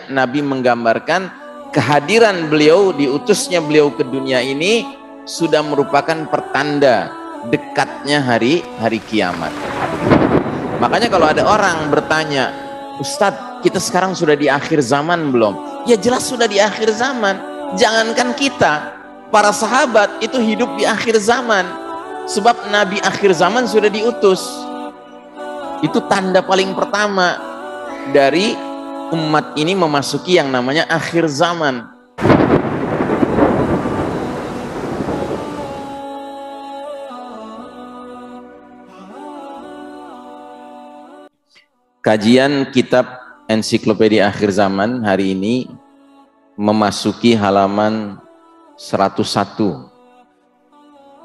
Nabi menggambarkan kehadiran beliau, diutusnya beliau ke dunia ini sudah merupakan pertanda dekatnya hari kiamat. Makanya kalau ada orang bertanya, Ustadz, kita sekarang sudah di akhir zaman belum? Ya jelas sudah di akhir zaman. Jangankan kita, para sahabat itu hidup di akhir zaman. Sebab Nabi akhir zaman sudah diutus. Itu tanda paling pertama dari umat ini memasuki yang namanya akhir zaman. Kajian kitab Ensiklopedia Akhir Zaman hari ini memasuki halaman 101.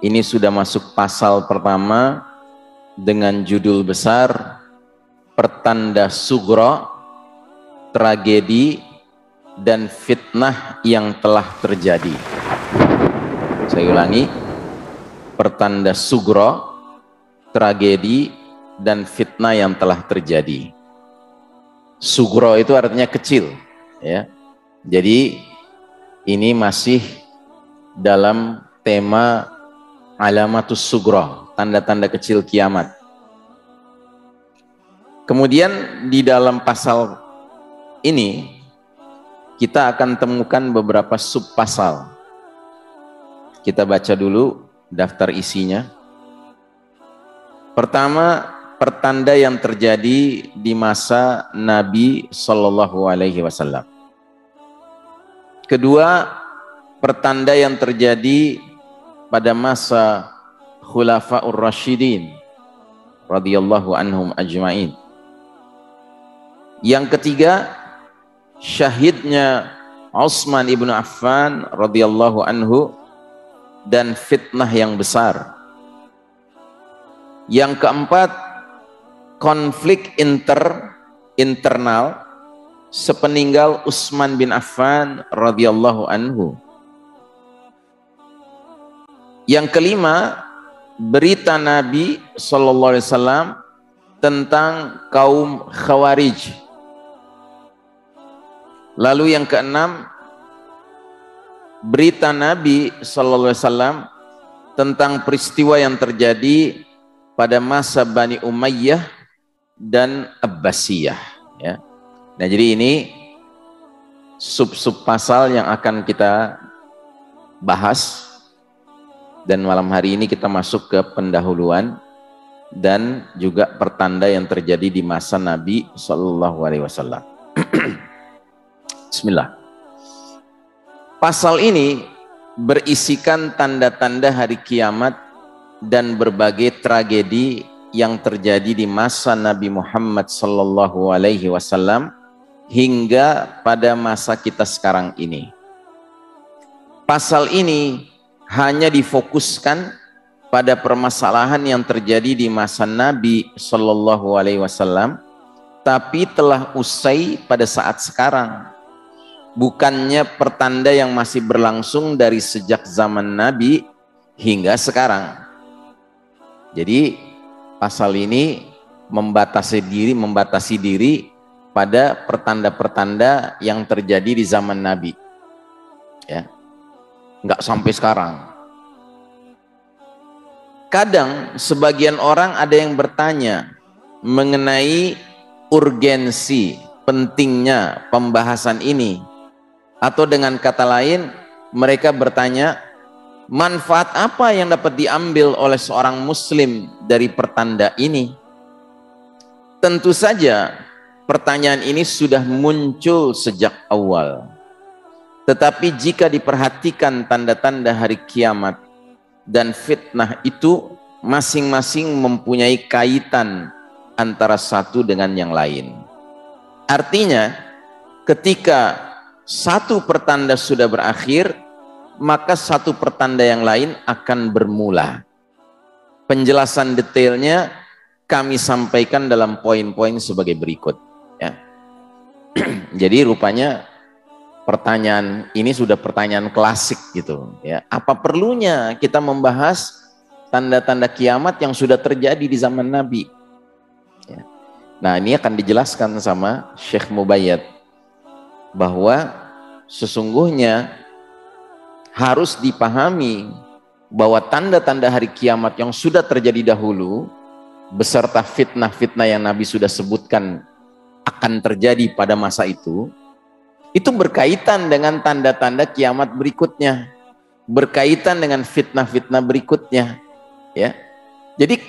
Ini sudah masuk pasal pertama dengan judul besar Pertanda Sugro, Tragedi dan Fitnah yang telah terjadi. Saya ulangi, Pertanda Sugro, Tragedi dan Fitnah yang telah terjadi. Sugro itu artinya kecil, ya. Jadi ini masih dalam tema Alamatus Sugro, tanda-tanda kecil kiamat. Kemudian di dalam pasal ini kita akan temukan beberapa subpasal. Kita baca dulu daftar isinya. Pertama, pertanda yang terjadi di masa Nabi Shallallahu Alaihi Wasallam. Kedua, pertanda yang terjadi pada masa Khulafaur Rasyidin radhiyallahu anhum ajma'in. Yang ketiga, syahidnya Utsman ibnu Affan radhiyallahu anhu dan fitnah yang besar. Yang keempat, konflik internal sepeninggal Utsman bin Affan radhiyallahu anhu. Yang kelima, berita Nabi sallallahu alaihi wasallam tentang kaum Khawarij. Lalu yang keenam, berita Nabi sallallahu alaihi wasallam tentang peristiwa yang terjadi pada masa Bani Umayyah dan Abbasiyah, ya. Nah, jadi ini sub-sub pasal yang akan kita bahas. Dan malam hari ini kita masuk ke pendahuluan dan juga pertanda yang terjadi di masa Nabi Shallallahu Alaihi Wasallam. Bismillah. Pasal ini berisikan tanda-tanda hari kiamat dan berbagai tragedi yang terjadi di masa Nabi Muhammad Shallallahu Alaihi Wasallam hingga pada masa kita sekarang ini. Pasal ini hanya difokuskan pada permasalahan yang terjadi di masa Nabi Shallallahu Alaihi Wasallam, tapi telah usai pada saat sekarang. Bukannya pertanda yang masih berlangsung dari sejak zaman Nabi hingga sekarang. Jadi pasal ini membatasi diri pada pertanda-pertanda yang terjadi di zaman Nabi, ya. Nggak sampai sekarang. Kadang sebagian orang ada yang bertanya mengenai urgensi, pentingnya pembahasan ini. Atau dengan kata lain, mereka bertanya, manfaat apa yang dapat diambil oleh seorang muslim dari pertanda ini? Tentu saja pertanyaan ini sudah muncul sejak awal. Tetapi jika diperhatikan tanda-tanda hari kiamat dan fitnah itu masing-masing mempunyai kaitan antara satu dengan yang lain. Artinya, ketika satu pertanda sudah berakhir, maka satu pertanda yang lain akan bermula. Penjelasan detailnya kami sampaikan dalam poin-poin sebagai berikut, ya. Jadi rupanya pertanyaan ini sudah pertanyaan klasik gitu, ya. Apa perlunya kita membahas tanda-tanda kiamat yang sudah terjadi di zaman Nabi, ya. Nah, ini akan dijelaskan sama Syekh Mubayyad. bahwa sesungguhnya harus dipahami bahwa tanda-tanda hari kiamat yang sudah terjadi dahulu beserta fitnah-fitnah yang Nabi sudah sebutkan akan terjadi pada masa itu berkaitan dengan tanda-tanda kiamat berikutnya, berkaitan dengan fitnah-fitnah berikutnya, ya. Jadi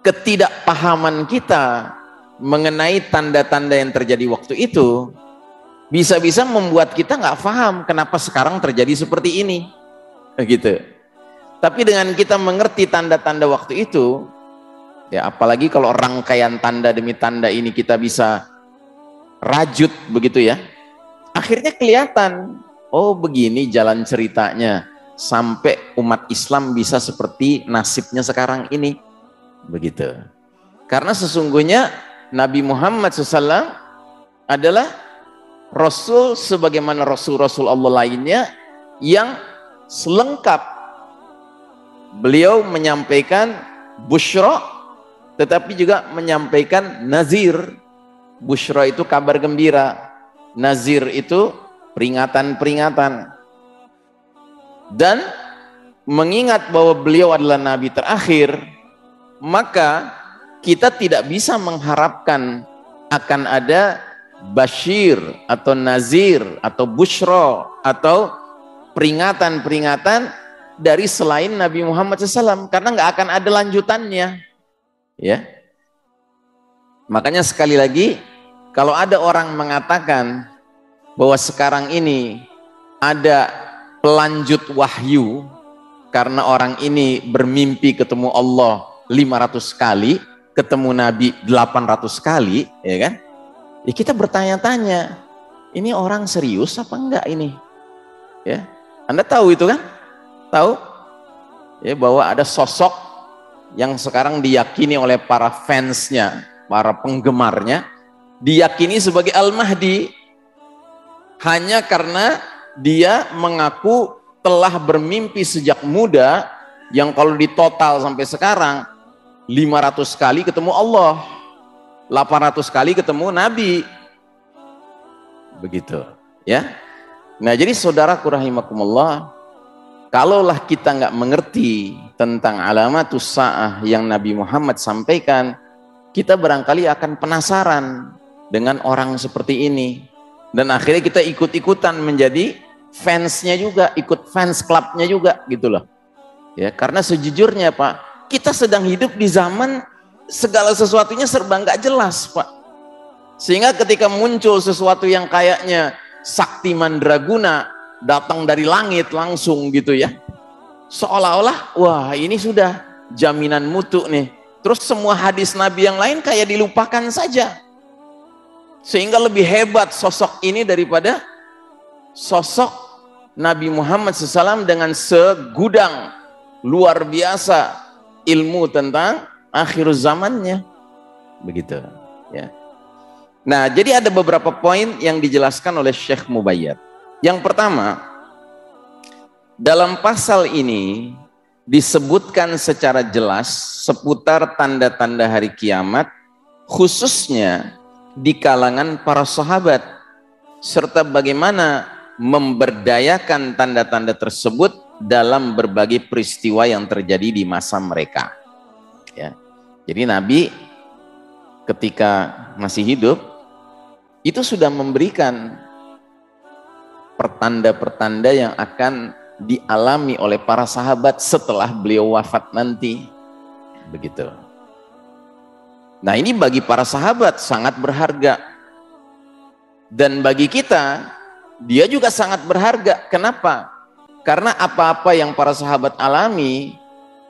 ketidakpahaman kita mengenai tanda-tanda yang terjadi waktu itu bisa-bisa membuat kita nggak paham kenapa sekarang terjadi seperti ini, gitu. Tapi dengan kita mengerti tanda-tanda waktu itu, ya apalagi kalau rangkaian tanda demi tanda ini kita bisa rajut begitu ya, akhirnya kelihatan, oh begini jalan ceritanya sampai umat Islam bisa seperti nasibnya sekarang ini, begitu. Karena sesungguhnya Nabi Muhammad SAW adalah Rasul sebagaimana Rasul-Rasul Allah lainnya yang selengkap. Beliau menyampaikan busyra, tetapi juga menyampaikan nazir. Busyra itu kabar gembira, nazir itu peringatan-peringatan. Dan mengingat bahwa beliau adalah Nabi terakhir, maka kita tidak bisa mengharapkan akan ada Bashir atau Nazir atau Bushra atau peringatan-peringatan dari selain Nabi Muhammad SAW, karena nggak akan ada lanjutannya, ya. Makanya sekali lagi, kalau ada orang mengatakan bahwa sekarang ini ada pelanjut wahyu karena orang ini bermimpi ketemu Allah 500 kali, ketemu Nabi 800 kali, ya kan? Ya kita bertanya-tanya, ini orang serius apa enggak ini? Ya, Anda tahu itu kan? Tahu? Ya, bahwa ada sosok yang sekarang diyakini oleh para fansnya, para penggemarnya, diyakini sebagai Al-Mahdi hanya karena dia mengaku telah bermimpi sejak muda, yang kalau ditotal sampai sekarang 500 kali ketemu Allah, 800 kali ketemu Nabi, begitu ya. Nah jadi saudaraku rahimakumullah, kalaulah kita nggak mengerti tentang alamatus sa'ah yang Nabi Muhammad sampaikan, kita barangkali akan penasaran dengan orang seperti ini, dan akhirnya kita ikut-ikutan menjadi fansnya juga, ikut fans clubnya juga, gitu loh ya. Karena sejujurnya Pak, kita sedang hidup di zaman segala sesuatunya serba nggak jelas Pak, sehingga ketika muncul sesuatu yang kayaknya sakti mandraguna datang dari langit langsung gitu ya, seolah-olah wah ini sudah jaminan mutu nih, terus semua hadis Nabi yang lain kayak dilupakan saja, sehingga lebih hebat sosok ini daripada sosok Nabi Muhammad SAW dengan segudang luar biasa ilmu tentang akhir zamannya, begitu ya. Nah jadi ada beberapa poin yang dijelaskan oleh Syekh Mubayyad. Yang pertama, dalam pasal ini disebutkan secara jelas seputar tanda-tanda hari kiamat, khususnya di kalangan para sahabat, serta bagaimana memberdayakan tanda-tanda tersebut dalam berbagai peristiwa yang terjadi di masa mereka ya. Jadi Nabi ketika masih hidup itu sudah memberikan pertanda-pertanda yang akan dialami oleh para sahabat setelah beliau wafat nanti, begitu. Nah ini bagi para sahabat sangat berharga, dan bagi kita dia juga sangat berharga. Kenapa? Karena apa-apa yang para sahabat alami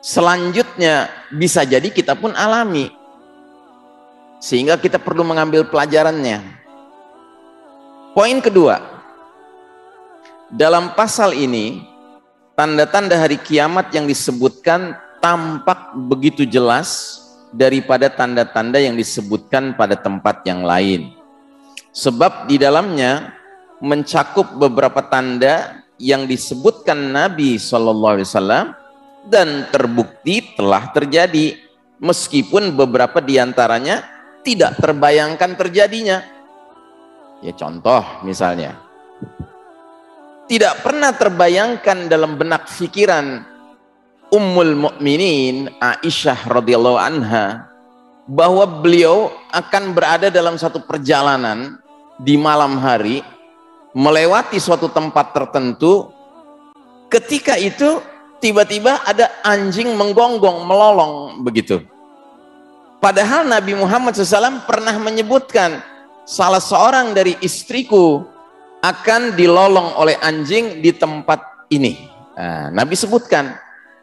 selanjutnya bisa jadi kita pun alami, sehingga kita perlu mengambil pelajarannya. Poin kedua, dalam pasal ini tanda-tanda hari kiamat yang disebutkan tampak begitu jelas daripada tanda-tanda yang disebutkan pada tempat yang lain, sebab di dalamnya mencakup beberapa tanda yang disebutkan Nabi SAW dan terbukti telah terjadi, meskipun beberapa diantaranya tidak terbayangkan terjadinya. Ya contoh misalnya, tidak pernah terbayangkan dalam benak pikiran Ummul Mukminin Aisyah radhiyallahu anha bahwa beliau akan berada dalam satu perjalanan di malam hari melewati suatu tempat tertentu, ketika itu tiba-tiba ada anjing menggonggong, melolong begitu. Padahal Nabi Muhammad SAW pernah menyebutkan salah seorang dari istriku akan dilolong oleh anjing di tempat ini. Nah, Nabi sebutkan.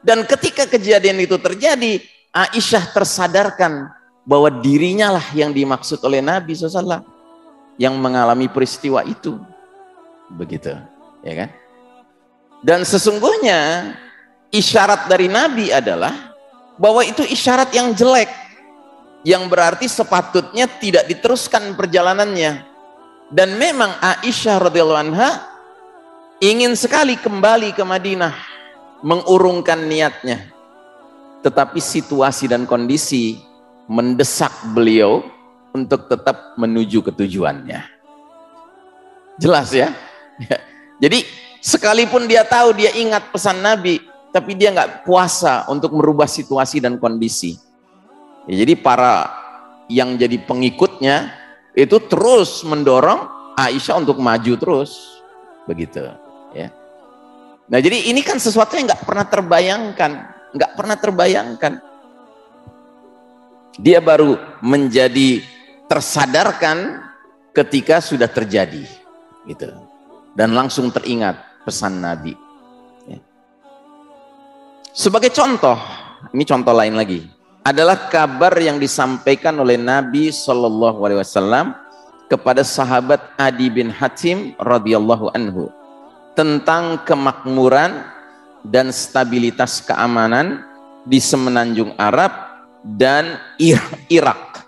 Dan ketika kejadian itu terjadi, Aisyah tersadarkan bahwa dirinya lah yang dimaksud oleh Nabi SAW yang mengalami peristiwa itu. Begitu, ya kan? Dan sesungguhnya isyarat dari Nabi adalah bahwa itu isyarat yang jelek, yang berarti sepatutnya tidak diteruskan perjalanannya. Dan memang Aisyah radhiyallahu anha ingin sekali kembali ke Madinah, mengurungkan niatnya, tetapi situasi dan kondisi mendesak beliau untuk tetap menuju ke tujuannya. Jelas ya? Jadi sekalipun dia tahu, dia ingat pesan Nabi, tapi dia nggak puasa untuk merubah situasi dan kondisi. Ya, jadi para yang jadi pengikutnya itu terus mendorong Aisyah untuk maju terus, begitu. Ya. Nah jadi ini kan sesuatu yang nggak pernah terbayangkan, Dia baru menjadi tersadarkan ketika sudah terjadi, gitu. Dan langsung teringat pesan Nabi. Ya. Sebagai contoh, ini contoh lain lagi, adalah kabar yang disampaikan oleh Nabi Shallallahu Alaihi Wasallam kepada sahabat Adi bin Hatim radhiyallahu anhu tentang kemakmuran dan stabilitas keamanan di semenanjung Arab dan Irak.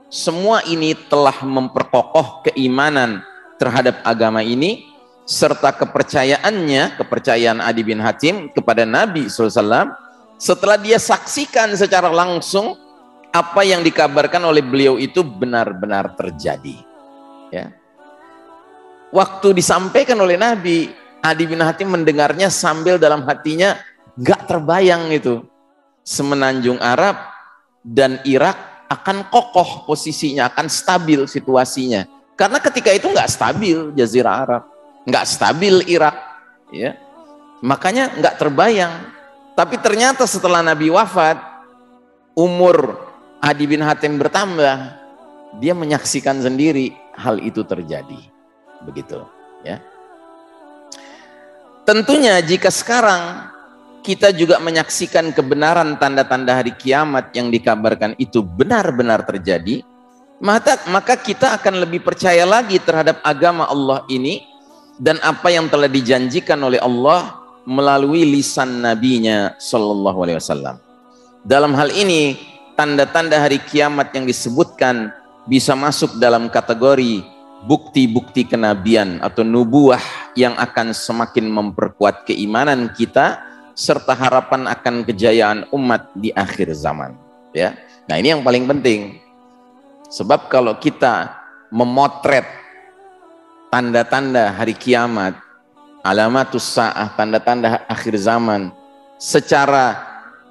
Semua ini telah memperkokoh keimanan terhadap agama ini serta kepercayaan Adi bin Hatim kepada Nabi SAW setelah dia saksikan secara langsung apa yang dikabarkan oleh beliau itu benar-benar terjadi. Ya. Waktu disampaikan oleh Nabi, Adi bin Hatim mendengarnya sambil dalam hatinya nggak terbayang itu semenanjung Arab dan Irak akan kokoh posisinya, akan stabil situasinya. Karena ketika itu nggak stabil Jazirah Arab, nggak stabil Irak, ya. Makanya nggak terbayang. Tapi ternyata setelah Nabi wafat, umur Adi bin Hatim bertambah, dia menyaksikan sendiri hal itu terjadi, begitu, ya. Tentunya jika sekarang kita juga menyaksikan kebenaran tanda-tanda hari kiamat yang dikabarkan itu benar-benar terjadi, maka kita akan lebih percaya lagi terhadap agama Allah ini dan apa yang telah dijanjikan oleh Allah melalui lisan nabinya Shallallahu Alaihi Wasallam. Dalam hal ini, tanda-tanda hari kiamat yang disebutkan bisa masuk dalam kategori bukti-bukti kenabian atau nubuah yang akan semakin memperkuat keimanan kita serta harapan akan kejayaan umat di akhir zaman. Ya, nah ini yang paling penting. Sebab kalau kita memotret tanda-tanda hari kiamat, alamatus sa'ah, tanda-tanda akhir zaman, secara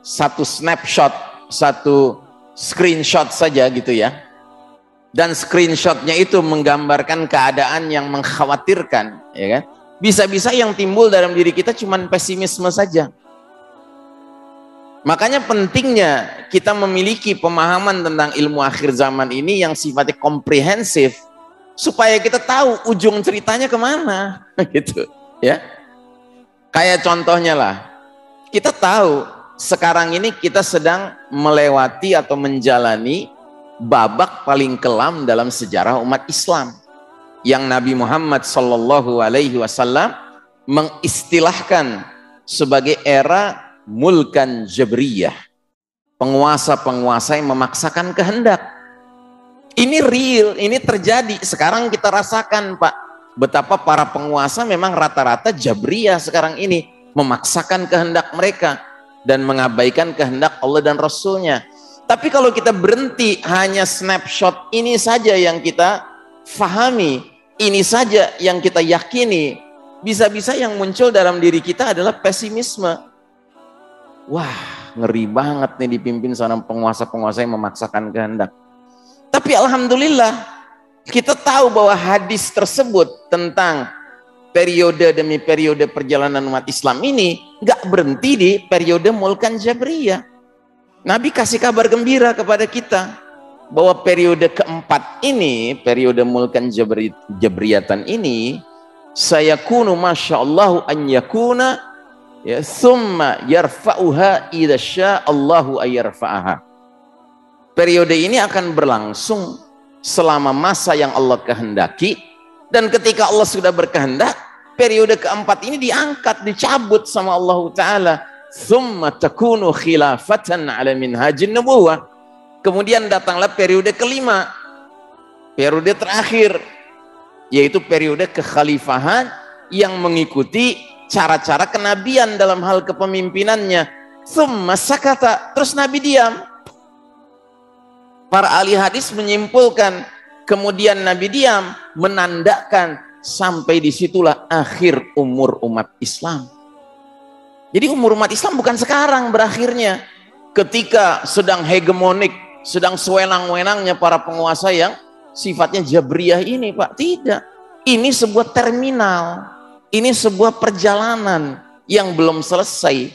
satu snapshot, satu screenshot saja gitu ya, dan screenshotnya itu menggambarkan keadaan yang mengkhawatirkan, ya kan? Bisa-bisa yang timbul dalam diri kita cuma pesimisme saja. Makanya pentingnya kita memiliki pemahaman tentang ilmu akhir zaman ini yang sifatnya komprehensif, supaya kita tahu ujung ceritanya kemana, gitu. Ya, kayak contohnya lah, kita tahu sekarang ini kita sedang melewati atau menjalani babak paling kelam dalam sejarah umat Islam yang Nabi Muhammad Sallallahu Alaihi Wasallam mengistilahkan sebagai era mulkan jabriyah, penguasa-penguasa yang memaksakan kehendak. Ini real, ini terjadi sekarang kita rasakan, Pak. Betapa para penguasa memang rata-rata jabriyah sekarang ini, memaksakan kehendak mereka dan mengabaikan kehendak Allah dan Rasulnya. Tapi kalau kita berhenti hanya snapshot ini saja yang kita fahami, ini saja yang kita yakini, bisa-bisa yang muncul dalam diri kita adalah pesimisme. Wah, ngeri banget nih dipimpin seorang penguasa-penguasa yang memaksakan kehendak. Tapi alhamdulillah, kita tahu bahwa hadis tersebut tentang periode demi periode perjalanan umat Islam ini nggak berhenti di periode Mulkan Jabriyah. Nabi kasih kabar gembira kepada kita bahwa periode keempat ini, periode Mulkan Jabriyatan ini, sayakunu masyaallahu an yakuna ya summa yarfa'uha idza sya'allahu ayyarfa'aha. Periode ini akan berlangsung selama masa yang Allah kehendaki, dan ketika Allah sudah berkehendak, periode keempat ini diangkat, dicabut sama Allah Ta'ala. Summa takunu khilafatan ala minhajin nubuwah. Kemudian datanglah periode kelima, periode terakhir, yaitu periode kekhalifahan yang mengikuti cara-cara kenabian dalam hal kepemimpinannya. Summa sakata, terus Nabi diam. Para ahli hadis menyimpulkan, kemudian Nabi diam, menandakan sampai disitulah akhir umur umat Islam. Jadi umur umat Islam bukan sekarang berakhirnya, ketika sedang hegemonik, sedang sewenang-wenangnya para penguasa yang sifatnya Jabriyah ini, Pak. Tidak. Ini sebuah terminal. Ini sebuah perjalanan yang belum selesai.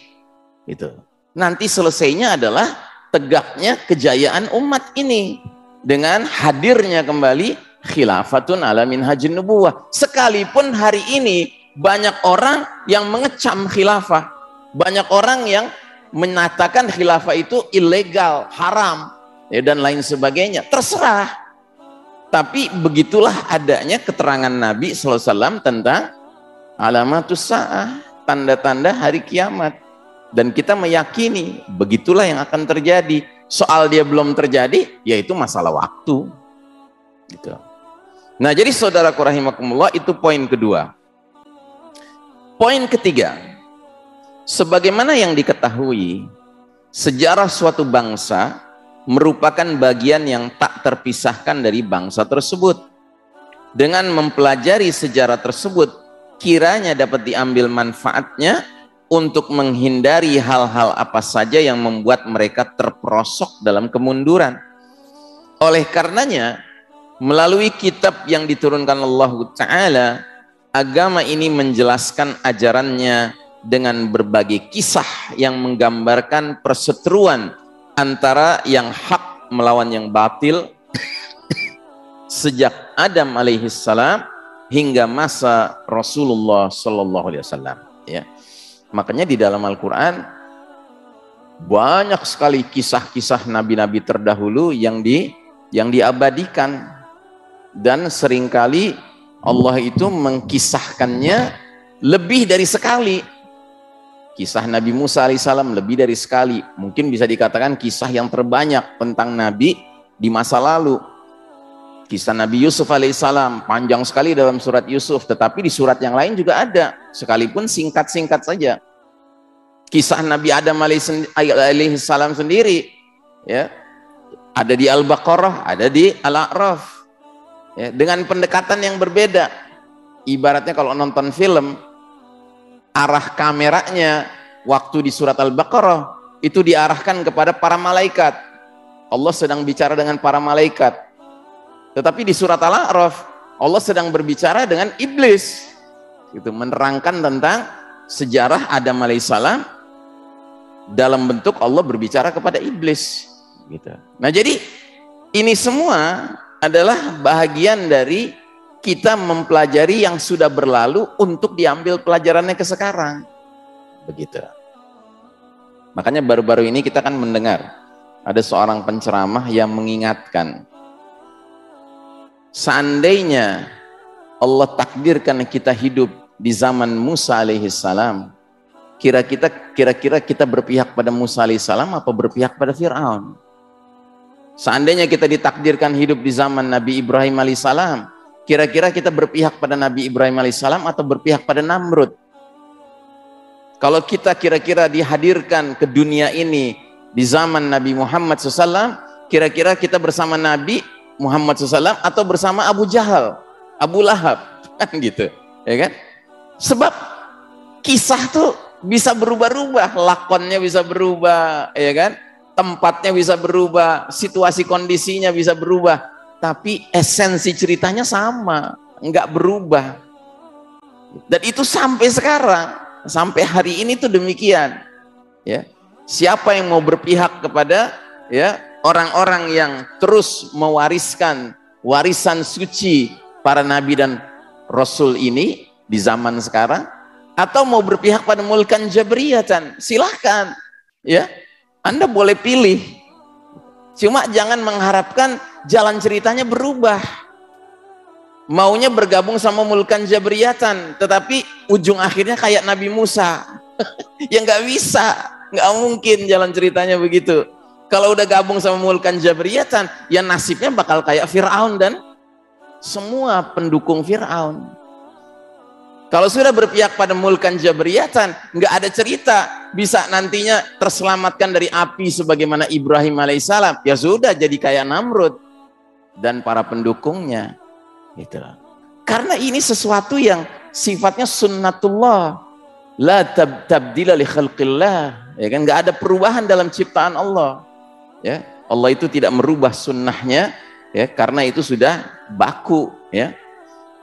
Gitu. Nanti selesainya adalah tegaknya kejayaan umat ini dengan hadirnya kembali khilafatun ala minhajin nubuwah. Sekalipun hari ini banyak orang yang mengecam khilafah. Banyak orang yang menyatakan khilafah itu ilegal, haram, ya, dan lain sebagainya. Terserah. Tapi begitulah adanya keterangan Nabi SAW tentang alamatus sa'ah, tanda-tanda hari kiamat. Dan kita meyakini begitulah yang akan terjadi. Soal dia belum terjadi, yaitu masalah waktu. Gitu. Nah, jadi saudaraku rahimakumullah, itu poin kedua. Poin ketiga, sebagaimana yang diketahui, sejarah suatu bangsa merupakan bagian yang tak terpisahkan dari bangsa tersebut. Dengan mempelajari sejarah tersebut, kiranya dapat diambil manfaatnya untuk menghindari hal-hal apa saja yang membuat mereka terperosok dalam kemunduran. Oleh karenanya, melalui kitab yang diturunkan Allah Ta'ala, agama ini menjelaskan ajarannya dengan berbagai kisah yang menggambarkan perseteruan antara yang hak melawan yang batil sejak Adam alaihissalam hingga masa Rasulullah sallallahu alaihi wasallam, ya. Makanya di dalam Al-Qur'an banyak sekali kisah-kisah nabi-nabi terdahulu yang diabadikan, dan seringkali Allah itu mengkisahkannya lebih dari sekali. Kisah Nabi Musa alaihissalam lebih dari sekali. Mungkin bisa dikatakan kisah yang terbanyak tentang Nabi di masa lalu. Kisah Nabi Yusuf alaihissalam panjang sekali dalam surat Yusuf, tetapi di surat yang lain juga ada, sekalipun singkat-singkat saja. Kisah Nabi Adam alaihissalam sendiri, ya, ada di Al-Baqarah, ada di Al-A'raf, ya, dengan pendekatan yang berbeda. Ibaratnya kalau nonton film, arah kameranya waktu di surat Al-Baqarah itu diarahkan kepada para malaikat. Allah sedang bicara dengan para malaikat. Tetapi di surat Al-A'raf Allah sedang berbicara dengan iblis. Itu menerangkan tentang sejarah Adam alaihissalam dalam bentuk Allah berbicara kepada iblis. Gitu. Nah, jadi ini semua adalah bahagian dari kita mempelajari yang sudah berlalu untuk diambil pelajarannya ke sekarang. Begitu. Makanya baru-baru ini kita kan mendengar ada seorang penceramah yang mengingatkan, seandainya Allah takdirkan kita hidup di zaman Musa alaihissalam, kira-kira kita berpihak pada Musa alaihissalam apa berpihak pada Fir'aun? Seandainya kita ditakdirkan hidup di zaman Nabi Ibrahim alaihissalam, kira-kira kita berpihak pada Nabi Ibrahim alaihissalam atau berpihak pada Namrud? Kalau kita kira-kira dihadirkan ke dunia ini di zaman Nabi Muhammad SAW, kira-kira kita bersama Nabi Muhammad SAW atau bersama Abu Jahal? Abu Lahab, kan gitu, ya kan? Sebab kisah tuh bisa berubah-ubah, lakonnya bisa berubah, ya kan? Tempatnya bisa berubah, situasi kondisinya bisa berubah, tapi esensi ceritanya sama, nggak berubah. Dan itu sampai sekarang, sampai hari ini tuh demikian. Ya, siapa yang mau berpihak kepada ya orang-orang yang terus mewariskan warisan suci para nabi dan rasul ini di zaman sekarang, atau mau berpihak pada mulkan jabriyatan, silahkan, ya, Anda boleh pilih. Cuma jangan mengharapkan jalan ceritanya berubah. Maunya bergabung sama mulkan jabriyatan, tetapi ujung akhirnya kayak Nabi Musa. Ya nggak bisa, nggak mungkin jalan ceritanya begitu. Kalau udah gabung sama mulkan jabriyatan, ya nasibnya bakal kayak Fir'aun dan semua pendukung Fir'aun. Kalau sudah berpihak pada mulkan jabriyatan, nggak ada cerita bisa nantinya terselamatkan dari api sebagaimana Ibrahim alaihissalam. Ya sudah, jadi kayak Namrud dan para pendukungnya. Gitu. Karena ini sesuatu yang sifatnya sunnatullah, la tabdila li khalqillah, ya kan, nggak ada perubahan dalam ciptaan Allah, ya. Allah itu tidak merubah sunnahnya, ya, karena itu sudah baku, ya.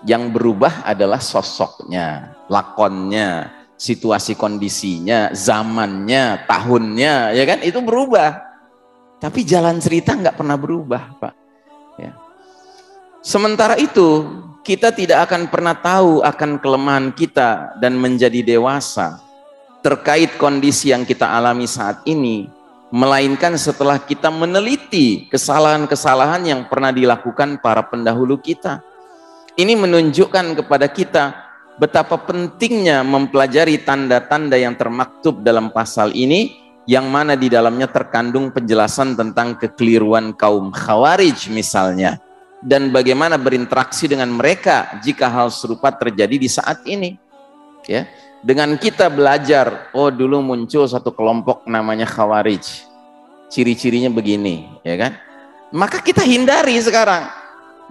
Yang berubah adalah sosoknya, lakonnya, situasi kondisinya, zamannya, tahunnya, ya kan, itu berubah. Tapi jalan cerita nggak pernah berubah, Pak. Ya. Sementara itu, kita tidak akan pernah tahu akan kelemahan kita dan menjadi dewasa terkait kondisi yang kita alami saat ini, melainkan setelah kita meneliti kesalahan-kesalahan yang pernah dilakukan para pendahulu kita. Ini menunjukkan kepada kita betapa pentingnya mempelajari tanda-tanda yang termaktub dalam pasal ini, yang mana di dalamnya terkandung penjelasan tentang kekeliruan kaum Khawarij misalnya, dan bagaimana berinteraksi dengan mereka jika hal serupa terjadi di saat ini, ya. Dengan kita belajar, oh dulu muncul satu kelompok namanya Khawarij, ciri-cirinya begini, ya kan, maka kita hindari sekarang,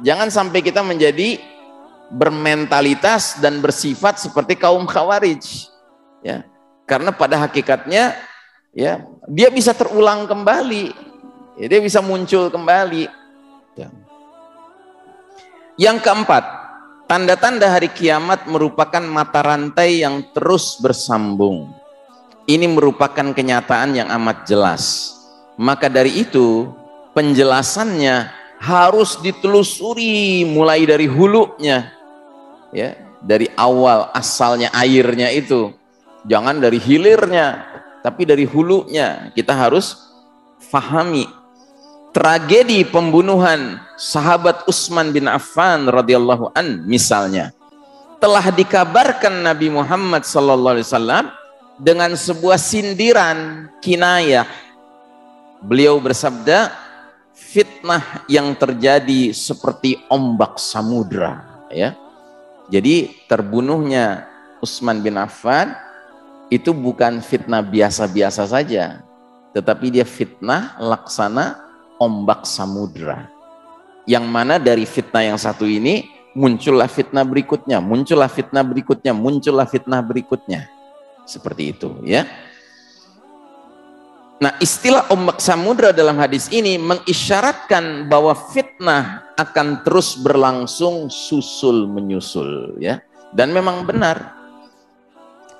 jangan sampai kita menjadi bermentalitas dan bersifat seperti kaum Khawarij, ya, karena pada hakikatnya, ya, dia bisa terulang kembali, ya, dia bisa muncul kembali, ya. Yang keempat, tanda-tanda hari kiamat merupakan mata rantai yang terus bersambung. Ini merupakan kenyataan yang amat jelas. Maka dari itu, penjelasannya harus ditelusuri mulai dari hulunya, ya, dari awal asalnya airnya itu. Jangan dari hilirnya, tapi dari hulunya. Kita harus fahami. Tragedi pembunuhan sahabat Utsman bin Affan radhiyallahu an misalnya telah dikabarkan Nabi Muhammad SAW dengan sebuah sindiran kinayah. Beliau bersabda, fitnah yang terjadi seperti ombak samudra, ya. Jadi terbunuhnya Utsman bin Affan itu bukan fitnah biasa-biasa saja, tetapi dia fitnah laksana ombak samudra, yang mana dari fitnah yang satu ini muncullah fitnah berikutnya, muncullah fitnah berikutnya, muncullah fitnah berikutnya, seperti itu, ya. Nah, istilah ombak samudra dalam hadis ini mengisyaratkan bahwa fitnah akan terus berlangsung susul menyusul, ya. Dan memang benar,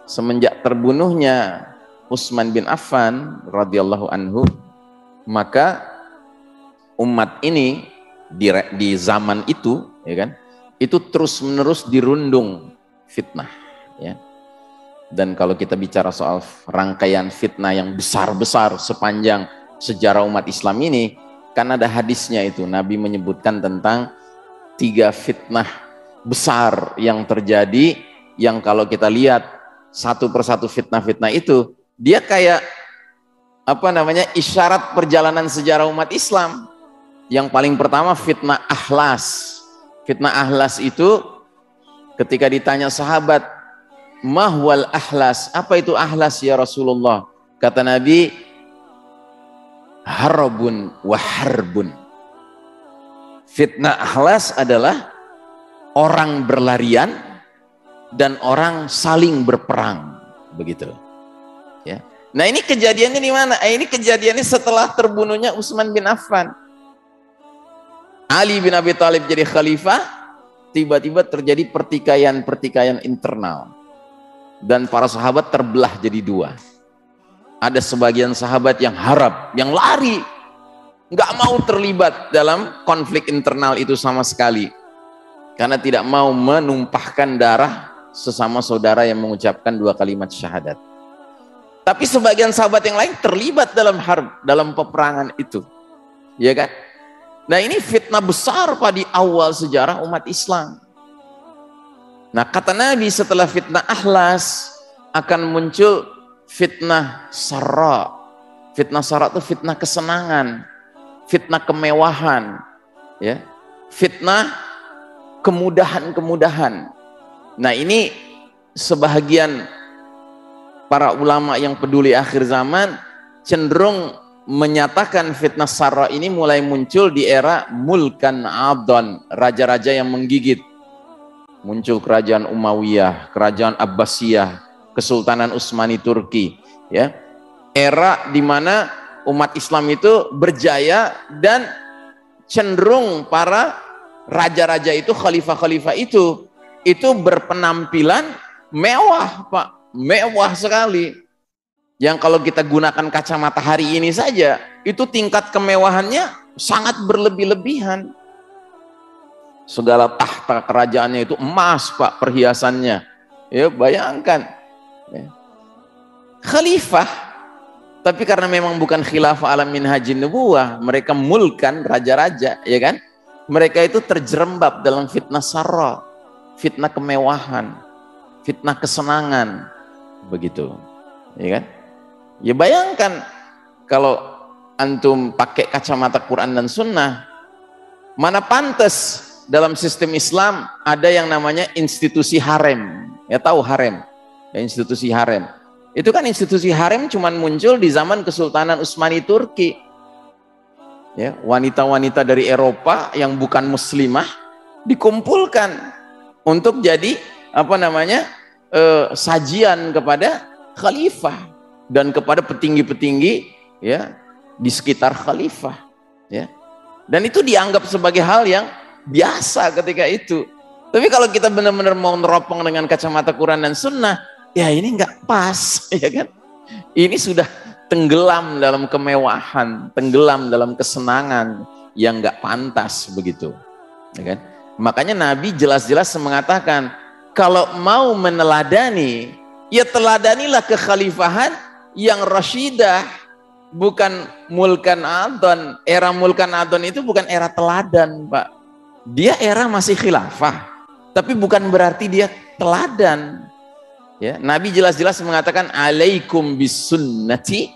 semenjak terbunuhnya Utsman bin Affan radhiyallahu anhu, maka umat ini di zaman itu, ya kan, itu terus menerus dirundung fitnah, ya. Dan kalau kita bicara soal rangkaian fitnah yang besar-besar sepanjang sejarah umat Islam ini, kan ada hadisnya itu, Nabi menyebutkan tentang 3 fitnah besar yang terjadi, yang kalau kita lihat satu persatu fitnah-fitnah itu, dia kayak apa namanya, isyarat perjalanan sejarah umat Islam. Yang paling pertama fitnah ahlas. Fitnah ahlas itu ketika ditanya sahabat, mahwal ahlas, apa itu ahlas ya Rasulullah? Kata Nabi, harbun wa harbun. Fitnah ahlas adalah orang berlarian dan orang saling berperang, begitu. Ya. Nah ini kejadiannya di mana? Ini kejadiannya setelah terbunuhnya Utsman bin Affan. Ali bin Abi Thalib jadi khalifah, tiba-tiba terjadi pertikaian-pertikaian internal. Dan para sahabat terbelah jadi dua. Ada sebagian sahabat yang harap, yang lari, nggak mau terlibat dalam konflik internal itu sama sekali. Karena tidak mau menumpahkan darah sesama saudara yang mengucapkan 2 kalimat syahadat. Tapi sebagian sahabat yang lain terlibat dalam harb, dalam peperangan itu. Ya kan? Nah ini fitnah besar pada awal sejarah umat Islam. Nah kata Nabi setelah fitnah Ahlas akan muncul fitnah Sarra. Fitnah Sarra itu fitnah kesenangan, fitnah kemewahan, ya, fitnah kemudahan-kemudahan. Nah ini sebahagian para ulama yang peduli akhir zaman cenderung menyatakan fitnah Sarra ini mulai muncul di era Mulkan Adhan, raja-raja yang menggigit. Muncul kerajaan Umayyah, kerajaan Abbasiyah, Kesultanan Utsmani Turki, ya. Era di mana umat Islam itu berjaya dan cenderung para raja-raja itu, khalifah-khalifah itu berpenampilan mewah, Pak, mewah sekali. Yang kalau kita gunakan kacamata hari ini saja, itu tingkat kemewahannya sangat berlebih-lebihan. Segala tahta kerajaannya itu emas, Pak, perhiasannya. Ya, bayangkan. Ya. Khalifah, tapi karena memang bukan khilafah ala minhajin nubuwah, mereka mulkan, raja-raja, ya kan? Mereka itu terjerembab dalam fitnah sarra, fitnah kemewahan, fitnah kesenangan, begitu. Ya kan? Ya bayangkan kalau antum pakai kacamata Quran dan Sunnah, mana pantas dalam sistem Islam ada yang namanya institusi harem. Ya tahu harem, ya, institusi harem. Itu kan institusi harem cuman muncul di zaman Kesultanan Utsmani Turki. Ya, wanita-wanita dari Eropa yang bukan muslimah dikumpulkan untuk jadi apa namanya sajian kepada khalifah dan kepada petinggi-petinggi, ya, di sekitar khalifah, ya. Dan itu dianggap sebagai hal yang biasa ketika itu. Tapi kalau kita benar-benar mau neropong dengan kacamata Quran dan Sunnah, ya ini nggak pas, ya kan? Ini sudah tenggelam dalam kemewahan, tenggelam dalam kesenangan yang nggak pantas, begitu, ya kan? Makanya Nabi jelas-jelas mengatakan, kalau mau meneladani, ya teladanilah kekhalifahan yang rasyidah, bukan Mulkan Adhan. Era Mulkan Adhan itu bukan era teladan, Pak. Dia era masih khilafah, tapi bukan berarti dia teladan. Ya, Nabi jelas-jelas mengatakan, alaikum bisunnati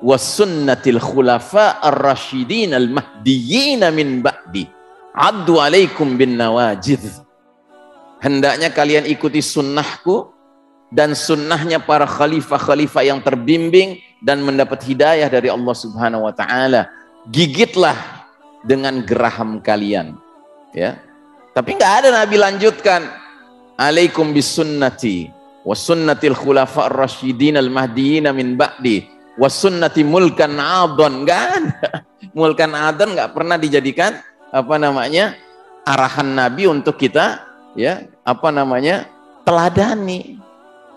wa sunnatil khulafa ar-rasyidin al-mahdiyyin min ba'di addu alaikum bin nawajid. Hendaknya kalian ikuti sunnahku dan sunnahnya para khalifah-khalifah yang terbimbing dan mendapat hidayah dari Allah Subhanahu wa taala. Gigitlah dengan geraham kalian, ya. Tapi enggak ada Nabi lanjutkan, alaikum bisunnati wa sunnatil khulafa ar-rasyidin al-mahdiyyin min ba'di wa sunnati Mulkan Adhan. Enggak ada. Mulkan Adhan enggak pernah dijadikan apa namanya arahan Nabi untuk kita, ya, apa namanya teladani.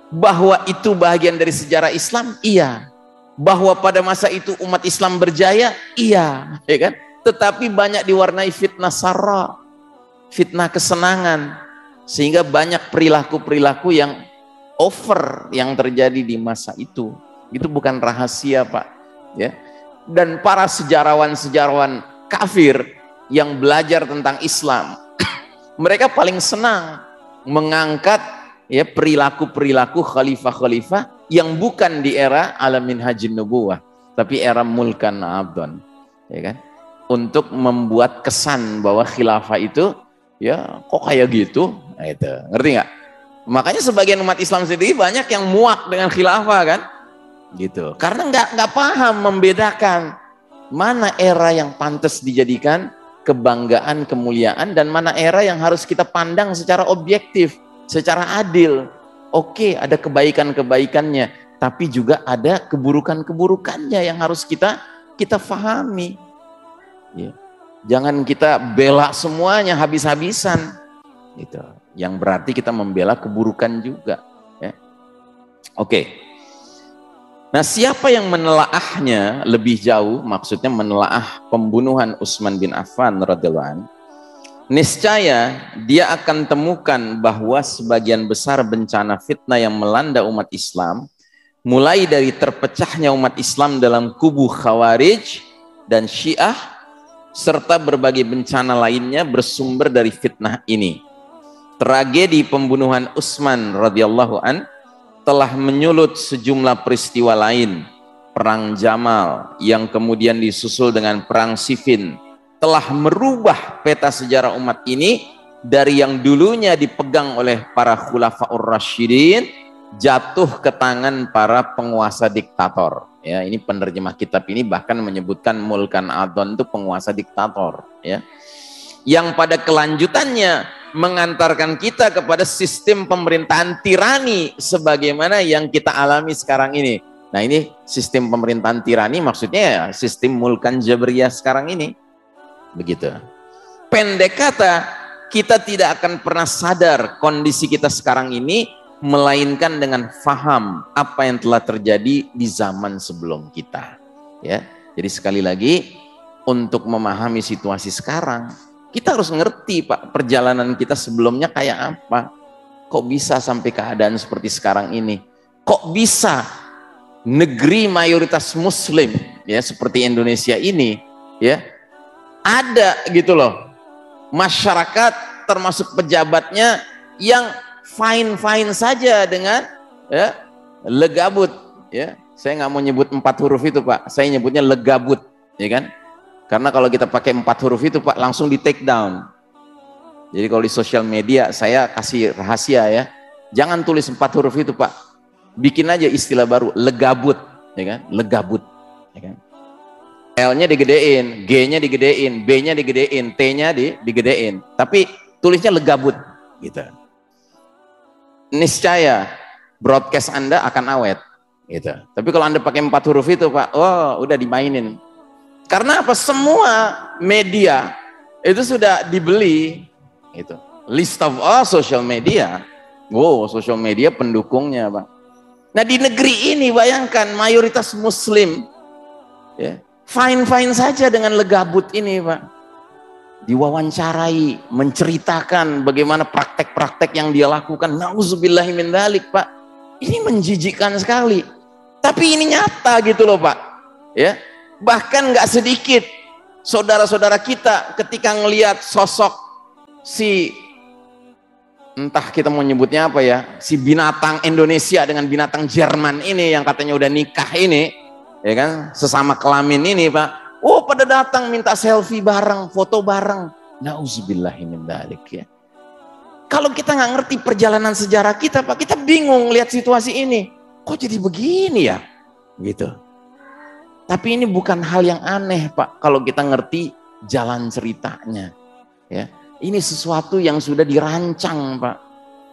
Bahwa itu bagian dari sejarah Islam, iya. Bahwa pada masa itu umat Islam berjaya, iya, ya kan? Tetapi banyak diwarnai fitnah sarra, fitnah kesenangan, sehingga banyak perilaku-perilaku yang over yang terjadi di masa itu. Itu bukan rahasia, Pak, ya. Dan para sejarawan-sejarawan kafir yang belajar tentang Islam, mereka paling senang mengangkat, ya, perilaku-perilaku khalifah-khalifah yang bukan di era alamin hajin nubuwah, tapi era Mulkan Adhan, ya kan? Untuk membuat kesan bahwa khilafah itu, ya, kok kayak gitu? Nah, itu ngerti nggak? Makanya sebagian umat Islam sendiri banyak yang muak dengan khilafah, kan? Gitu. Karena nggak paham membedakan mana era yang pantas dijadikan kebanggaan, kemuliaan, dan mana era yang harus kita pandang secara objektif, secara adil. Oke, ada kebaikan-kebaikannya, tapi juga ada keburukan-keburukannya yang harus kita fahami. Ya. Jangan kita bela semuanya habis-habisan, gitu. Yang berarti kita membela keburukan juga. Ya. Oke. Nah, siapa yang menelaahnya lebih jauh, maksudnya menelaah pembunuhan Utsman bin Affan radhiyallahu anhu, niscaya dia akan temukan bahwa sebagian besar bencana fitnah yang melanda umat Islam, mulai dari terpecahnya umat Islam dalam kubu Khawarij dan Syiah, serta berbagai bencana lainnya bersumber dari fitnah ini. Tragedi pembunuhan Utsman radhiyallahu anhu telah menyulut sejumlah peristiwa lain. Perang Jamal yang kemudian disusul dengan Perang Siffin telah merubah peta sejarah umat ini dari yang dulunya dipegang oleh para khulafaur rasyidin jatuh ke tangan para penguasa diktator. Ya, ini penerjemah kitab ini bahkan menyebutkan mulkan adon itu penguasa diktator, ya. Yang pada kelanjutannya mengantarkan kita kepada sistem pemerintahan tirani sebagaimana yang kita alami sekarang ini. Nah, ini sistem pemerintahan tirani maksudnya ya sistem mulkan jabriyah sekarang ini. Begitu. Pendek kata, kita tidak akan pernah sadar kondisi kita sekarang ini melainkan dengan faham apa yang telah terjadi di zaman sebelum kita. Ya. Jadi sekali lagi, untuk memahami situasi sekarang, kita harus ngerti Pak, perjalanan kita sebelumnya kayak apa. Kok bisa sampai keadaan seperti sekarang ini? Kok bisa negeri mayoritas muslim ya seperti Indonesia ini ya ada gitu loh masyarakat termasuk pejabatnya yang fine saja dengan ya legabut ya. Saya nggak mau nyebut 4 huruf itu Pak, saya nyebutnya legabut ya kan. Karena kalau kita pakai 4 huruf itu Pak, langsung di take down. Jadi kalau di sosial media, saya kasih rahasia ya. Jangan tulis 4 huruf itu Pak. Bikin aja istilah baru, legabut. Ya kan? Legabut. Ya kan? L-nya digedein, G-nya digedein, B-nya digedein, T-nya digedein. Tapi tulisnya legabut. Gitu. Niscaya, broadcast Anda akan awet. Gitu. Tapi kalau Anda pakai 4 huruf itu Pak, oh udah dimainin. Karena apa? Semua media itu sudah dibeli itu. List of all social media. Wow, social media pendukungnya, Pak. Nah, di negeri ini bayangkan mayoritas muslim ya, fine saja dengan legabut ini, Pak. Diwawancarai, menceritakan bagaimana praktek-praktek yang dia lakukan. Nauzubillahi min dzalik, Pak. Ini menjijikkan sekali. Tapi ini nyata gitu loh, Pak. Ya. Bahkan nggak sedikit saudara-saudara kita ketika ngelihat sosok si entah kita mau nyebutnya apa ya, si binatang Indonesia dengan binatang Jerman ini yang katanya udah nikah ini, ya kan, sesama kelamin ini Pak, oh pada datang minta selfie bareng, foto bareng. Nauzubillahi min dzalik ya. Kalau kita nggak ngerti perjalanan sejarah kita Pak, kita bingung lihat situasi ini. Kok jadi begini ya? Gitu. Tapi ini bukan hal yang aneh Pak kalau kita ngerti jalan ceritanya. Ya, ini sesuatu yang sudah dirancang Pak.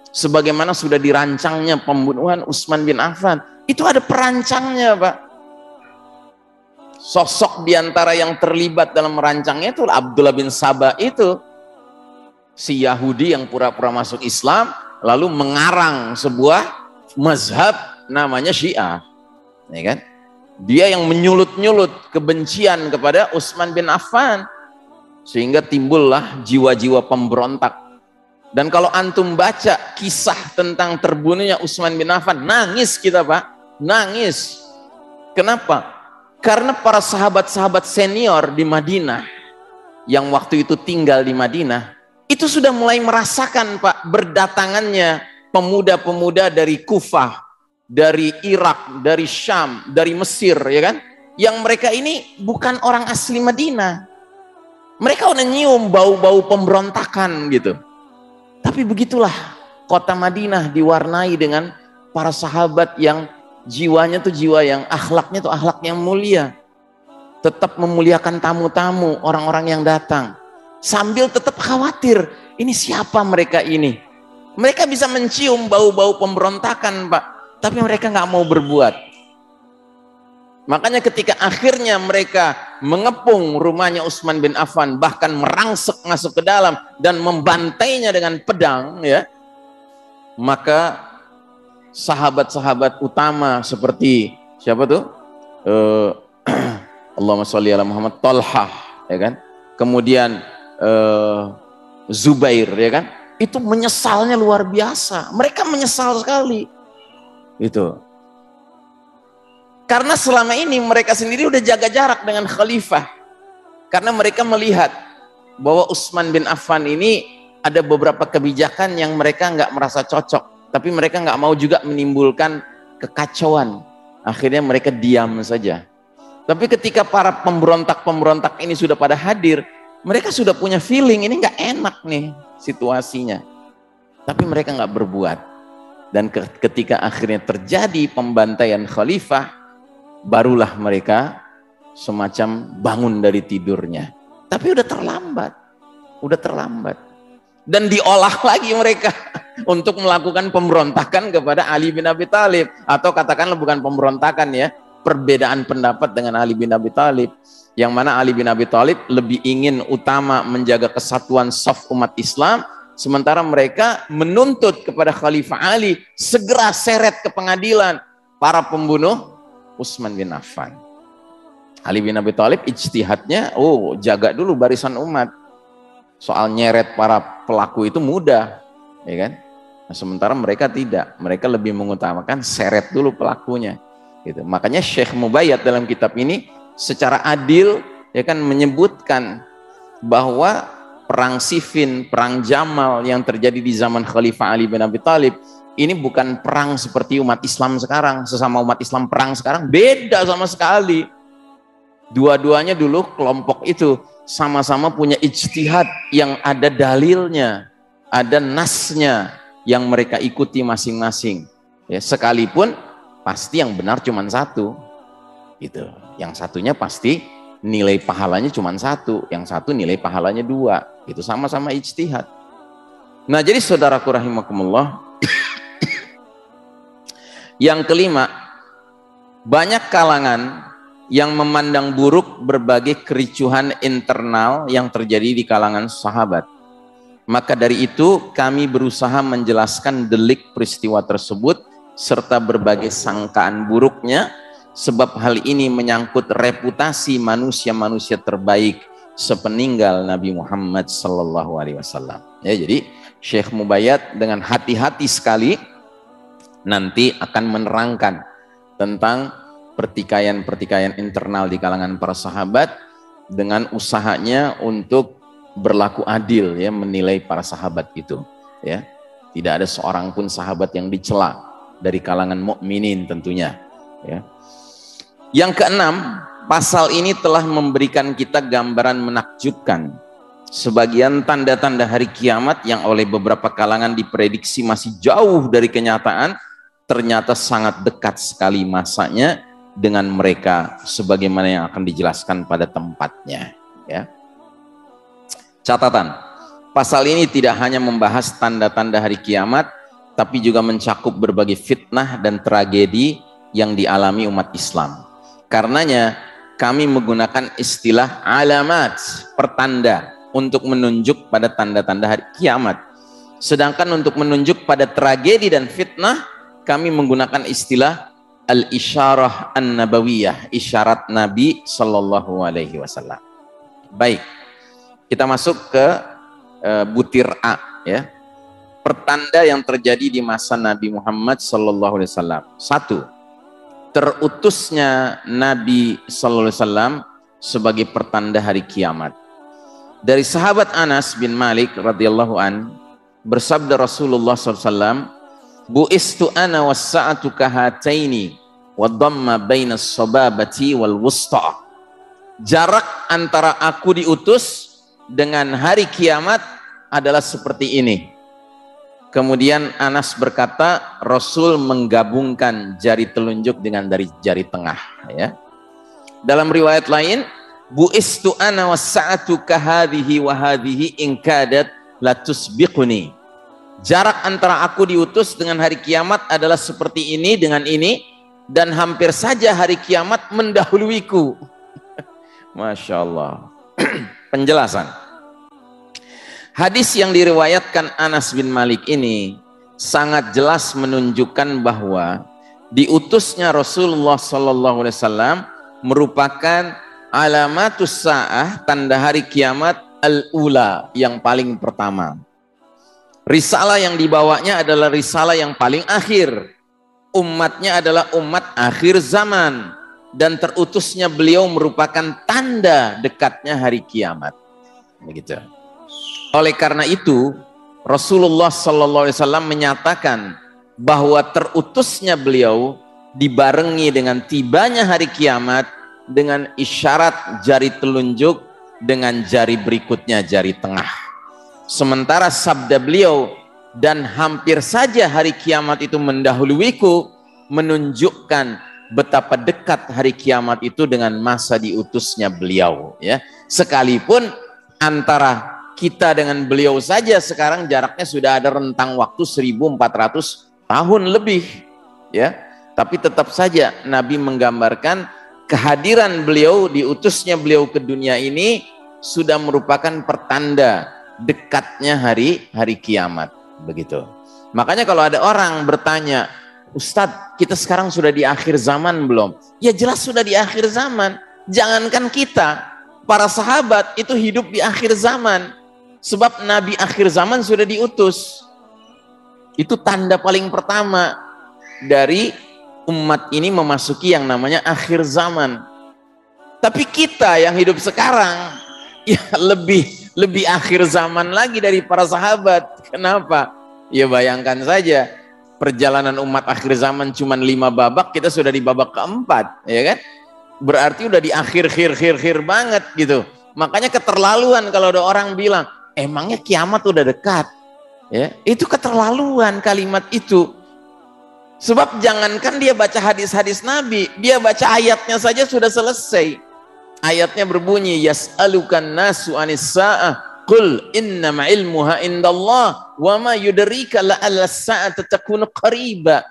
Sebagaimana sudah dirancangnya pembunuhan Utsman bin Affan, itu ada perancangnya Pak. Sosok diantara yang terlibat dalam merancangnya itu Abdullah bin Saba itu, si Yahudi yang pura-pura masuk Islam lalu mengarang sebuah mazhab namanya Syiah, ya kan? Dia yang menyulut-nyulut kebencian kepada Utsman bin Affan sehingga timbullah jiwa-jiwa pemberontak. Dan kalau antum baca kisah tentang terbunuhnya Utsman bin Affan, nangis kita Pak, nangis. Kenapa? Karena para sahabat-sahabat senior di Madinah yang waktu itu tinggal di Madinah itu sudah mulai merasakan Pak berdatangannya pemuda-pemuda dari Kufah, dari Irak, dari Syam, dari Mesir, ya kan? Yang mereka ini bukan orang asli Madinah. Mereka udah nyium bau-bau pemberontakan gitu. Tapi begitulah kota Madinah diwarnai dengan para sahabat yang jiwanya tuh jiwa yang akhlaknya tuh akhlak yang mulia. Tetap memuliakan tamu-tamu, orang-orang yang datang. sambil tetap khawatir, ini siapa mereka ini? Mereka bisa mencium bau-bau pemberontakan, Pak, tapi mereka nggak mau berbuat. Makanya ketika akhirnya mereka mengepung rumahnya Utsman bin Affan, bahkan merangsek masuk ke dalam dan membantainya dengan pedang, ya, maka sahabat-sahabat utama seperti siapa tuh? Allahumma sholli ala Muhammad, Thalhah, ya kan? Kemudian Zubair, ya kan? Itu menyesalnya luar biasa. Mereka menyesal sekali. Itu. Karena selama ini mereka sendiri udah jaga jarak dengan khalifah. Karena mereka melihat bahwa Utsman bin Affan ini ada beberapa kebijakan yang mereka nggak merasa cocok. Tapi mereka nggak mau juga menimbulkan kekacauan. Akhirnya mereka diam saja. Tapi ketika para pemberontak-pemberontak ini sudah pada hadir, mereka sudah punya feeling ini nggak enak nih situasinya. Tapi mereka nggak berbuat. Dan ketika akhirnya terjadi pembantaian khalifah, barulah mereka semacam bangun dari tidurnya. Tapi udah terlambat. Dan diolah lagi mereka untuk melakukan pemberontakan kepada Ali bin Abi Thalib, atau katakanlah bukan pemberontakan, ya, perbedaan pendapat dengan Ali bin Abi Thalib, yang mana Ali bin Abi Thalib lebih ingin utama menjaga kesatuan saf umat Islam, sementara mereka menuntut kepada Khalifah Ali segera seret ke pengadilan para pembunuh Utsman bin Affan. Ali bin Abi Thalib ijtihadnya, jaga dulu barisan umat. Soal nyeret para pelaku itu mudah, ya kan? Nah, sementara mereka tidak, mereka lebih mengutamakan seret dulu pelakunya. Gitu. Makanya Syekh Mubayyad dalam kitab ini secara adil, ya kan, menyebutkan bahwa perang Siffin, perang Jamal yang terjadi di zaman Khalifah Ali bin Abi Thalib ini bukan perang seperti umat Islam sekarang, sesama umat Islam perang sekarang, beda sama sekali. Dua-duanya dulu kelompok itu sama-sama punya ijtihad yang ada dalilnya, ada nasnya yang mereka ikuti masing-masing. Ya, sekalipun pasti yang benar cuma satu, gitu. Yang satunya pasti nilai pahalanya cuma satu, yang satu nilai pahalanya dua. Itu sama-sama ijtihad. Nah, jadi saudaraku rahimakumullah, yang kelima, banyak kalangan yang memandang buruk berbagai kericuhan internal yang terjadi di kalangan sahabat. Maka dari itu kami berusaha menjelaskan delik peristiwa tersebut serta berbagai sangkaan buruknya, sebab hal ini menyangkut reputasi manusia-manusia terbaik sepeninggal Nabi Muhammad sallallahu alaihi wasallam. Ya, jadi Syekh Mubayyad dengan hati-hati sekali nanti akan menerangkan tentang pertikaian-pertikaian internal di kalangan para sahabat dengan usahanya untuk berlaku adil, ya, menilai para sahabat itu, ya. Tidak ada seorang pun sahabat yang dicela dari kalangan mukminin tentunya, ya. Yang keenam, pasal ini telah memberikan kita gambaran menakjubkan. Sebagian tanda-tanda hari kiamat yang oleh beberapa kalangan diprediksi masih jauh dari kenyataan, ternyata sangat dekat sekali masanya dengan mereka, sebagaimana yang akan dijelaskan pada tempatnya, ya. Catatan, pasal ini tidak hanya membahas tanda-tanda hari kiamat, tapi juga mencakup berbagai fitnah dan tragedi yang dialami umat Islam. Karenanya kami menggunakan istilah alamat, pertanda, untuk menunjuk pada tanda-tanda hari kiamat. Sedangkan untuk menunjuk pada tragedi dan fitnah, kami menggunakan istilah al-isyarah an-nabawiyah, isyarat Nabi sallallahu alaihi wasallam. Baik, kita masuk ke butir A, ya. Pertanda yang terjadi di masa Nabi Muhammad sallallahu alaihi wasallam. 1. Terutusnya Nabi sallallahu alaihi wasallam sebagai pertanda hari kiamat. Dari sahabat Anas bin Malik radhiyallahu an, bersabda Rasulullah sallallahu alaihi wasallam, bu'istu ana was-sa'atu kahataini wa dhamma baina as-sababati wal wusta. Jarak antara aku diutus dengan hari kiamat adalah seperti ini. Kemudian Anas berkata, Rasul menggabungkan jari telunjuk dengan dari jari tengah, ya. Dalam riwayat lain, bu'istu ana was-sa'atu kahadhihi wa hadhihi in kadat latusbiquni. Jarak antara aku diutus dengan hari kiamat adalah seperti ini dengan ini, dan hampir saja hari kiamat mendahuluiku. Masya Allah. Penjelasan. Hadis yang diriwayatkan Anas bin Malik ini sangat jelas menunjukkan bahwa diutusnya Rasulullah SAW merupakan alamatus sa'ah, tanda hari kiamat al-ula, yang paling pertama. Risalah yang dibawanya adalah risalah yang paling akhir. Umatnya adalah umat akhir zaman, dan terutusnya beliau merupakan tanda dekatnya hari kiamat. Begitu. Oleh karena itu, Rasulullah SAW menyatakan bahwa terutusnya beliau dibarengi dengan tibanya hari kiamat dengan isyarat jari telunjuk dengan jari berikutnya jari tengah. Sementara sabda beliau, dan hampir saja hari kiamat itu mendahuluiku, menunjukkan betapa dekat hari kiamat itu dengan masa diutusnya beliau, ya. Sekalipun antara kita dengan beliau saja sekarang jaraknya sudah ada rentang waktu 1400 tahun lebih, ya. Tapi tetap saja Nabi menggambarkan kehadiran beliau, diutusnya beliau ke dunia ini sudah merupakan pertanda dekatnya hari kiamat. Begitu. Makanya kalau ada orang bertanya, Ustadz, kita sekarang sudah di akhir zaman belum? Ya jelas sudah di akhir zaman. Jangankan kita, para sahabat itu hidup di akhir zaman. Sebab Nabi akhir zaman sudah diutus. Itu tanda paling pertama dari umat ini memasuki yang namanya akhir zaman. Tapi kita yang hidup sekarang, ya lebih akhir zaman lagi dari para sahabat. Kenapa? Ya bayangkan saja, perjalanan umat akhir zaman cuma 5 babak, kita sudah di babak keempat, ya kan? Berarti udah di akhir banget gitu. Makanya keterlaluan kalau ada orang bilang, emangnya kiamat udah dekat? Ya, itu keterlaluan kalimat itu. Sebab jangankan dia baca hadis-hadis Nabi, dia baca ayatnya saja sudah selesai. Ayatnya berbunyi, yas'alukan nasu anis sa'ah, qul innama ilmuha indallah, wa ma yudrika la'alla sa'ata takunu qariba.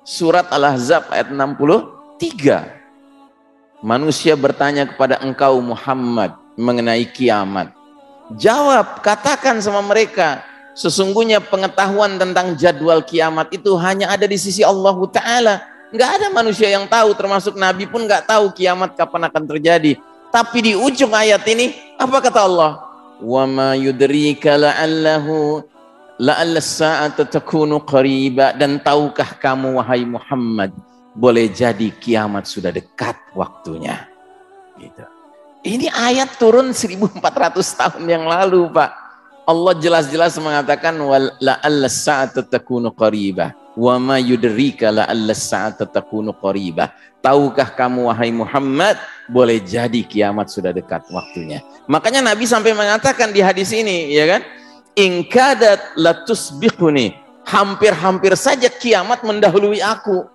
Surat Al-Ahzab ayat 63. Manusia bertanya kepada engkau Muhammad mengenai kiamat. Jawab, katakan sama mereka, sesungguhnya pengetahuan tentang jadwal kiamat itu hanya ada di sisi Allah Ta'ala. Nggak ada manusia yang tahu, termasuk Nabi pun nggak tahu kiamat kapan akan terjadi. Tapi di ujung ayat ini, apa kata Allah? Wa ma yudrika la'allahu la'alla sa'ata takunu qariba. Dan tahukah kamu wahai Muhammad, boleh jadi kiamat sudah dekat waktunya. Gitu. Ini ayat turun 1400 tahun yang lalu, Pak. Allah jelas-jelas mengatakan la'alla sa'ata takunu qariba. Wa ma yudrika la'alla sa'ata takunu qariba. Tahukah kamu wahai Muhammad, boleh jadi kiamat sudah dekat waktunya. Makanya Nabi sampai mengatakan di hadis ini, ya kan? In kadat latusbiquni. Hampir-hampir saja kiamat mendahului aku.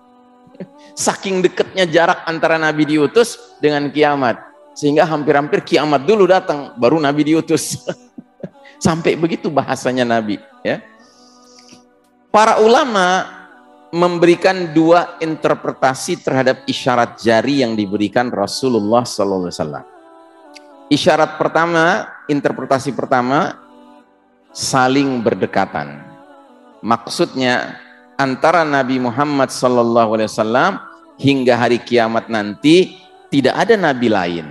Saking dekatnya jarak antara Nabi diutus dengan kiamat. Sehingga hampir-hampir kiamat dulu datang, baru Nabi diutus. Sampai begitu bahasanya Nabi, ya. Para ulama memberikan 2 interpretasi terhadap isyarat jari yang diberikan Rasulullah SAW. Isyarat pertama, interpretasi pertama, saling berdekatan. Maksudnya antara Nabi Muhammad SAW hingga hari kiamat nanti tidak ada nabi lain.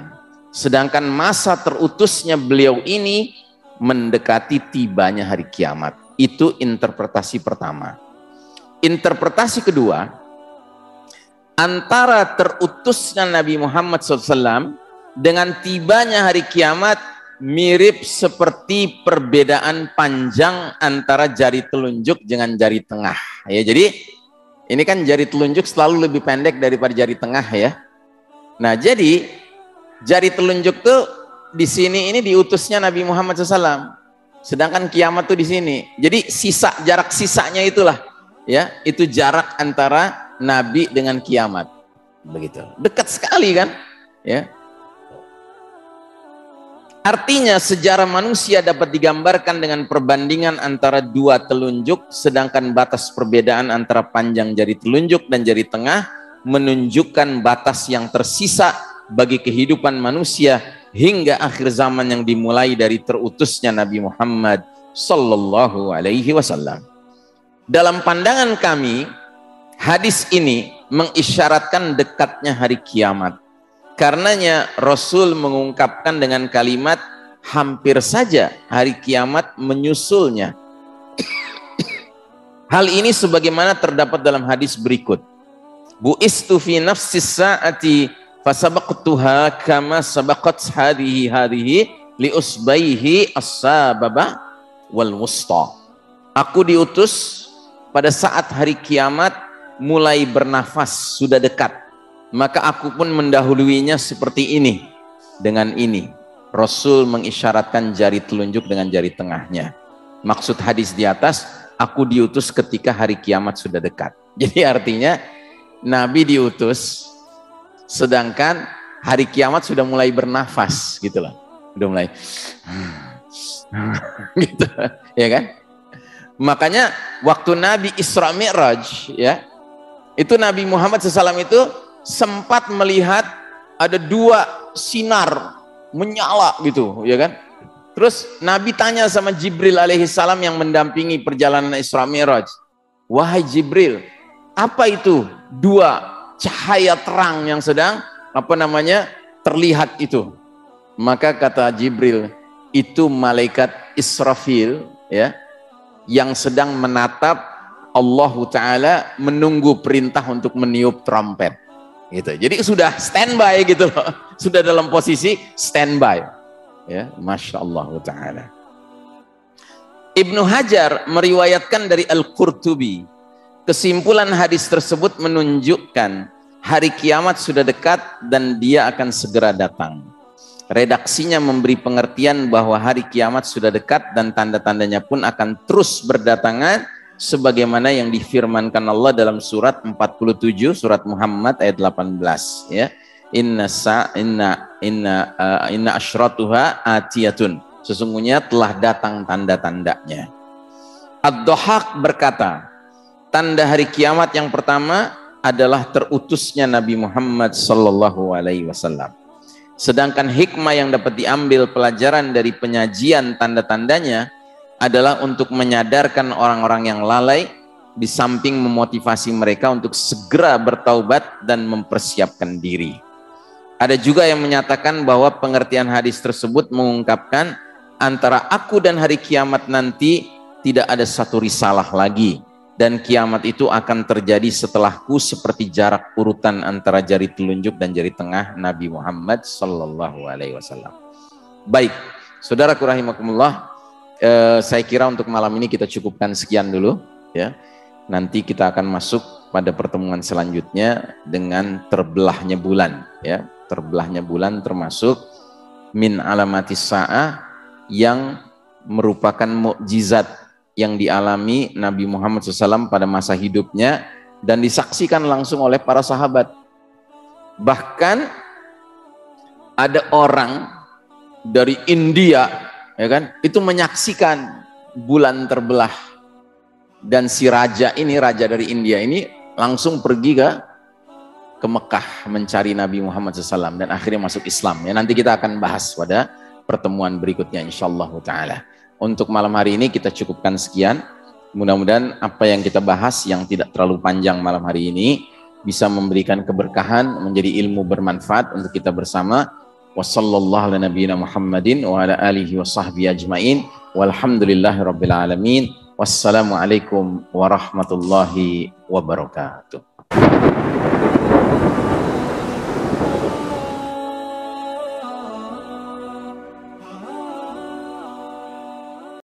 Sedangkan masa terutusnya beliau ini mendekati tibanya hari kiamat. Itu interpretasi pertama. Interpretasi kedua, antara terutusnya Nabi Muhammad SAW dengan tibanya hari kiamat mirip seperti perbedaan panjang antara jari telunjuk dengan jari tengah. Ya, jadi ini kan jari telunjuk selalu lebih pendek daripada jari tengah, ya. Nah, jadi jari telunjuk tuh di sini ini diutusnya Nabi Muhammad SAW. Sedangkan kiamat tuh di sini. Jadi jarak sisanya itulah, ya, itu jarak antara Nabi dengan kiamat. Begitu. Dekat sekali kan? Ya. Artinya sejarah manusia dapat digambarkan dengan perbandingan antara dua telunjuk, sedangkan batas perbedaan antara panjang jari telunjuk dan jari tengah menunjukkan batas yang tersisa bagi kehidupan manusia hingga akhir zaman yang dimulai dari terutusnya Nabi Muhammad sallallahu alaihi wasallam. Dalam pandangan kami, hadis ini mengisyaratkan dekatnya hari kiamat. Karenanya Rasul mengungkapkan dengan kalimat hampir saja hari kiamat menyusulnya. Hal ini sebagaimana terdapat dalam hadis berikut. Bu'istu fi nafsis sa'ati fasabaqtuha kama sabaqat hadhihi li usbaihi as-sababa wal wusta. Aku diutus pada saat hari kiamat mulai bernafas, sudah dekat. Maka aku pun mendahuluinya seperti ini. Dengan ini Rasul mengisyaratkan jari telunjuk dengan jari tengahnya. Maksud hadis di atas, aku diutus ketika hari kiamat sudah dekat. Jadi artinya Nabi diutus sedangkan hari kiamat sudah mulai bernafas gitu loh. Sudah mulai gitu, ya kan? Makanya waktu Nabi Isra Mi'raj ya, itu Nabi Muhammad SAW itu sempat melihat ada dua sinar menyala gitu, ya kan? Terus Nabi tanya sama Jibril alaihissalam yang mendampingi perjalanan Isra Mi'raj, wahai Jibril, apa itu dua cahaya terang yang sedang terlihat itu? Maka kata Jibril, itu malaikat Israfil ya, yang sedang menatap Allah Ta'ala menunggu perintah untuk meniup trompet. Gitu. Jadi sudah standby gitu loh, sudah dalam posisi standby ya, Masya Allah Ta'ala. Ibnu Hajar meriwayatkan dari Al-Qurtubi, kesimpulan hadis tersebut menunjukkan hari kiamat sudah dekat dan dia akan segera datang. Redaksinya memberi pengertian bahwa hari kiamat sudah dekat dan tanda-tandanya pun akan terus berdatangan sebagaimana yang difirmankan Allah dalam surat 47 surat Muhammad ayat 18 ya. Inna asyratuha atiyatun. Sesungguhnya telah datang tanda-tandanya. Ad-Dhahhak berkata, tanda hari kiamat yang pertama adalah terutusnya Nabi Muhammad sallallahu alaihi wasallam. Sedangkan hikmah yang dapat diambil pelajaran dari penyajian tanda-tandanya adalah untuk menyadarkan orang-orang yang lalai, di samping memotivasi mereka untuk segera bertaubat dan mempersiapkan diri. Ada juga yang menyatakan bahwa pengertian hadis tersebut mengungkapkan antara aku dan hari kiamat nanti tidak ada satu risalah lagi, dan kiamat itu akan terjadi setelahku seperti jarak urutan antara jari telunjuk dan jari tengah Nabi Muhammad sallallahu alaihi wasallam. Baik, saudaraku rahimakumullah, saya kira untuk malam ini kita cukupkan sekian dulu ya. Nanti kita akan masuk pada pertemuan selanjutnya dengan terbelahnya bulan ya. Terbelahnya bulan termasuk min alamatis sa'ah yang merupakan mukjizat yang dialami Nabi Muhammad SAW pada masa hidupnya dan disaksikan langsung oleh para sahabat. Bahkan ada orang dari India ya kan, itu menyaksikan bulan terbelah, dan si raja ini, raja dari India ini langsung pergi ke Mekah mencari Nabi Muhammad SAW dan akhirnya masuk Islam ya. Nanti kita akan bahas pada pertemuan berikutnya insyaallah ta'ala. Untuk malam hari ini kita cukupkan sekian. Mudah-mudahan apa yang kita bahas yang tidak terlalu panjang malam hari ini bisa memberikan keberkahan, menjadi ilmu bermanfaat untuk kita bersama. Wassallallahu ala nabiyina Muhammadin wa ala alihi wa sahbihi ajmain walhamdulillahi rabbil alamin. Wassalamualaikum warahmatullahi wabarakatuh.